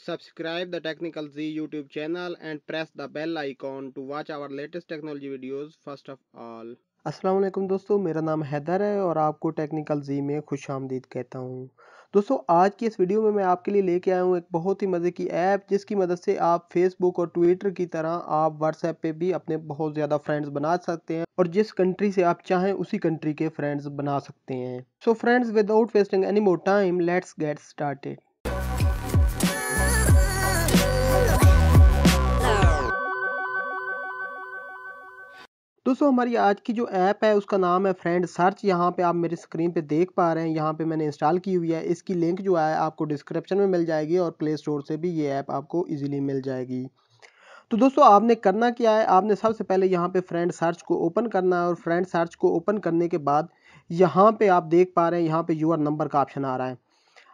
Subscribe the Technical Z YouTube channel and press the bell icon to watch our latest technology videos first of all. अस्सलाम वालेकुम दोस्तों, मेरा नाम हैदर है और आपको टेक्निकल जी में खुशामदीद कहता हूँ। दोस्तों, आज की इस वीडियो में मैं आपके लिए लेके आया हूँ एक बहुत ही मज़े की ऐप, जिसकी मदद से आप फेसबुक और ट्विटर की तरह आप व्हाट्सएप पे भी अपने बहुत ज़्यादा फ्रेंड्स बना सकते हैं और जिस कंट्री से आप चाहें उसी कंट्री के फ्रेंड्स बना सकते हैं। So friends, without wasting any more time, let's get started. दोस्तों, हमारी आज की जो ऐप है उसका नाम है फ्रेंड सर्च। यहाँ पे आप मेरी स्क्रीन पे देख पा रहे हैं, यहाँ पे मैंने इंस्टॉल की हुई है। इसकी लिंक जो है आपको डिस्क्रिप्शन में मिल जाएगी और प्ले स्टोर से भी ये ऐप आपको इजीली मिल जाएगी। तो दोस्तों, आपने करना क्या है, आपने सबसे पहले यहाँ पे फ्रेंड सर्च को ओपन करना है और फ्रेंड सर्च को ओपन करने के बाद यहाँ पे आप देख पा रहे हैं, यहाँ पे यूर नंबर का ऑप्शन आ रहा है।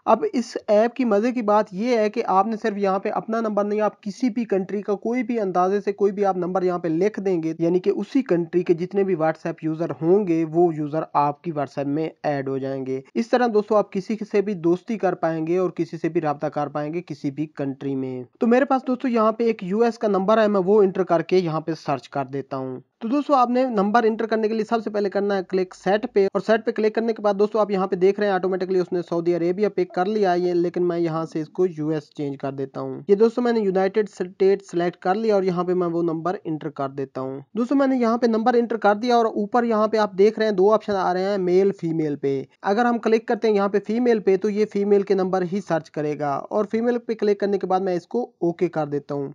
अब इस ऐप की मज़े की बात ये है कि आपने सिर्फ यहाँ पे अपना नंबर नहीं, आप किसी भी कंट्री का कोई भी अंदाजे से कोई भी आप नंबर यहाँ पे लिख देंगे, यानी कि उसी कंट्री के जितने भी व्हाट्सएप यूज़र होंगे वो यूज़र आपकी व्हाट्सएप में ऐड हो जाएंगे। इस तरह दोस्तों आप किसी से भी दोस्ती कर पाएंगे और किसी से भी रब्ता कर पाएंगे किसी भी कंट्री में। तो मेरे पास दोस्तों यहाँ पे एक यूएस का नंबर है, मैं वो इंटर करके यहाँ पे सर्च कर देता हूँ। तो दोस्तों, आपने नंबर इंटर करने के लिए सबसे पहले करना है क्लिक सेट पे, और सेट पे क्लिक करने के बाद दोस्तों आप यहाँ पे देख रहे हैं ऑटोमेटिकली उसने सऊदी अरेबिया पिक कर लिया है, लेकिन मैं यहाँ से इसको यूएस चेंज कर देता हूँ। ये दोस्तों मैंने यूनाइटेड स्टेट सेलेक्ट कर लिया और यहाँ पे मैं वो नंबर इंटर कर देता हूँ। दोस्तों, मैंने यहाँ पे नंबर इंटर कर दिया और ऊपर यहाँ पे आप देख रहे हैं दो ऑप्शन आ रहे हैं, मेल फीमेल पे। अगर हम क्लिक करते हैं यहाँ पे फीमेल पे तो ये फीमेल के नंबर ही सर्च करेगा, और फीमेल पे क्लिक करने के बाद मैं इसको ओके कर देता हूँ।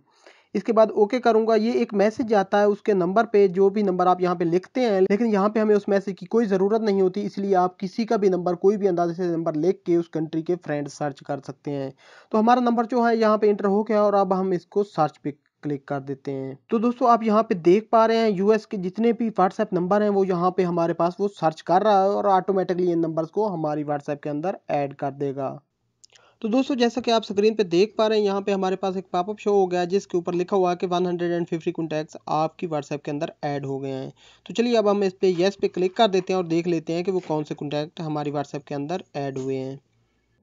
इसके बाद ओके करूंगा, ये एक मैसेज आता है उसके नंबर पे, जो भी नंबर आप यहाँ पे लिखते हैं, लेकिन यहाँ पे हमें उस मैसेज की कोई ज़रूरत नहीं होती, इसलिए आप किसी का भी नंबर कोई भी अंदाजे से नंबर लिख के उस कंट्री के फ्रेंड सर्च कर सकते हैं। तो हमारा नंबर जो है यहाँ पे इंटर हो गया और अब हम इसको सर्च पे क्लिक कर देते हैं। तो दोस्तों, आप यहाँ पे देख पा रहे हैं यूएस के जितने भी व्हाट्सएप नंबर हैं वो यहाँ पे हमारे पास वो सर्च कर रहा है और ऑटोमेटिकली इन नंबर्स को हमारी व्हाट्सएप के अंदर ऐड कर देगा। तो दोस्तों, जैसा कि आप स्क्रीन पे देख पा रहे हैं, यहाँ पे हमारे पास एक पॉपअप शो हो गया है जिसके ऊपर लिखा हुआ है कि 150 कॉन्टैक्ट्स आपकी व्हाट्सएप के अंदर ऐड हो गए हैं। तो चलिए अब हम इस पे येस पे क्लिक कर देते हैं और देख लेते हैं कि वो कौन से कॉन्टैक्ट हमारी व्हाट्सएप के अंदर ऐड हुए हैं।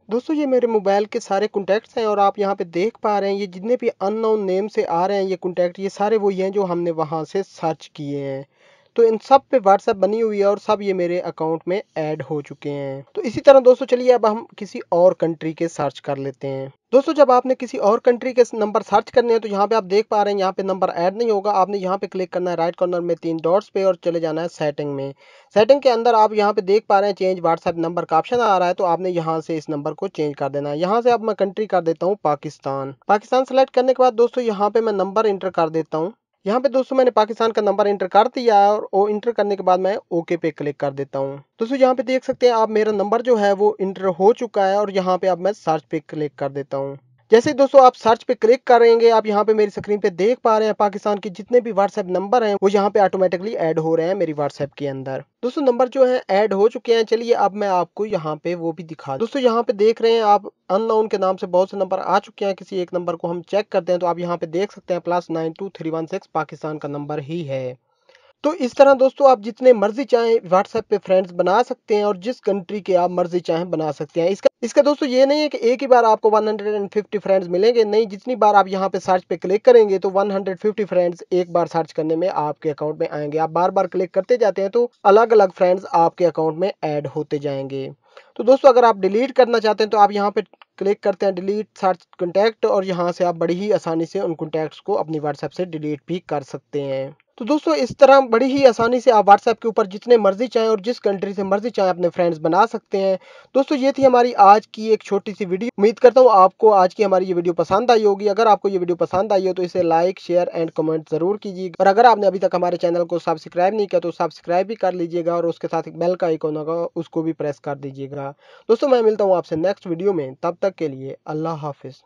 दोस्तों, ये मेरे मोबाइल के सारे कॉन्टैक्ट्स हैं और आप यहाँ पे देख पा रहे हैं ये जितने भी अननोन नेम से आ रहे हैं ये कॉन्टैक्ट, ये सारे वही हैं जो हमने वहाँ से सर्च किए हैं। तो इन सब पे व्हाट्सएप बनी हुई है और सब ये मेरे अकाउंट में ऐड हो चुके हैं। तो इसी तरह दोस्तों चलिए अब हम किसी और कंट्री के सर्च कर लेते हैं। दोस्तों, जब आपने किसी और कंट्री के नंबर सर्च करने हैं तो यहाँ पे आप देख पा रहे हैं यहाँ पे नंबर ऐड नहीं होगा। आपने यहाँ पे क्लिक करना है राइट कॉर्नर में 3 डॉट्स पे और चले जाना है सेटिंग में। सेटिंग के अंदर आप यहाँ पे देख पा रहे हैं चेंज व्हाट्सएप नंबर का ऑप्शन आ रहा है, तो आपने यहाँ से इस नंबर को चेंज कर देना है। यहाँ से अब मैं कंट्री कर देता हूँ पाकिस्तान। पाकिस्तान सेलेक्ट करने के बाद दोस्तों यहाँ पे मैं नंबर इंटर कर देता हूँ। यहाँ पे दोस्तों मैंने पाकिस्तान का नंबर इंटर कर दिया है और वो इंटर करने के बाद मैं ओके पे क्लिक कर देता हूँ। दोस्तों, यहाँ पे देख सकते हैं आप मेरा नंबर जो है वो इंटर हो चुका है और यहाँ पे अब मैं सर्च पे क्लिक कर देता हूँ। जैसे ही दोस्तों आप सर्च पे क्लिक करेंगे, आप यहाँ पे मेरी स्क्रीन पे देख पा रहे हैं पाकिस्तान के जितने भी व्हाट्सएप नंबर हैं वो यहाँ पे ऑटोमेटिकली ऐड हो रहे हैं मेरी व्हाट्सएप के अंदर। दोस्तों, नंबर जो है ऐड हो चुके हैं। चलिए अब मैं आपको यहाँ पे वो भी दिखा, दोस्तों यहाँ पे देख रहे हैं आप अननोन के नाम से बहुत से नंबर आ चुके हैं। किसी एक नंबर को हम चेक करते हैं तो आप यहाँ पे देख सकते हैं +92316 पाकिस्तान का नंबर ही है। तो इस तरह दोस्तों आप जितने मर्जी चाहें व्हाट्सएप पे फ्रेंड्स बना सकते हैं और जिस कंट्री के आप मर्जी चाहें बना सकते हैं। इसका दोस्तों ये नहीं है कि एक ही बार आपको 150 फ्रेंड्स मिलेंगे, नहीं, जितनी बार आप यहाँ पे सर्च पे क्लिक करेंगे तो 150 फ्रेंड्स एक बार सर्च करने में आपके अकाउंट में आएंगे। आप बार बार क्लिक करते जाते हैं तो अलग अलग फ्रेंड्स आपके अकाउंट में ऐड होते जाएंगे। तो दोस्तों, अगर आप डिलीट करना चाहते हैं तो आप यहाँ पे क्लिक करते हैं डिलीट सर्च कॉन्टैक्ट और यहाँ से आप बड़ी ही आसानी से उन कॉन्टैक्ट्स को अपनी व्हाट्सएप से डिलीट भी कर सकते हैं। तो दोस्तों, इस तरह बड़ी ही आसानी से आप व्हाट्सएप के ऊपर जितने मर्जी चाहें और जिस कंट्री से मर्जी चाहें अपने फ्रेंड्स बना सकते हैं। दोस्तों, ये थी हमारी आज की एक छोटी सी वीडियो। उम्मीद करता हूँ आपको आज की हमारी ये वीडियो पसंद आई होगी। अगर आपको ये वीडियो पसंद आई हो तो इसे लाइक शेयर एंड कमेंट जरूर कीजिएगा, और अगर आपने अभी तक हमारे चैनल को सब्सक्राइब नहीं किया तो सब्सक्राइब भी कर लीजिएगा और उसके साथ एक बेल का आइकॉन होगा उसको भी प्रेस कर दीजिएगा। दोस्तों, मैं मिलता हूँ आपसे नेक्स्ट वीडियो में, तब तक के लिए अल्लाह हाफिज।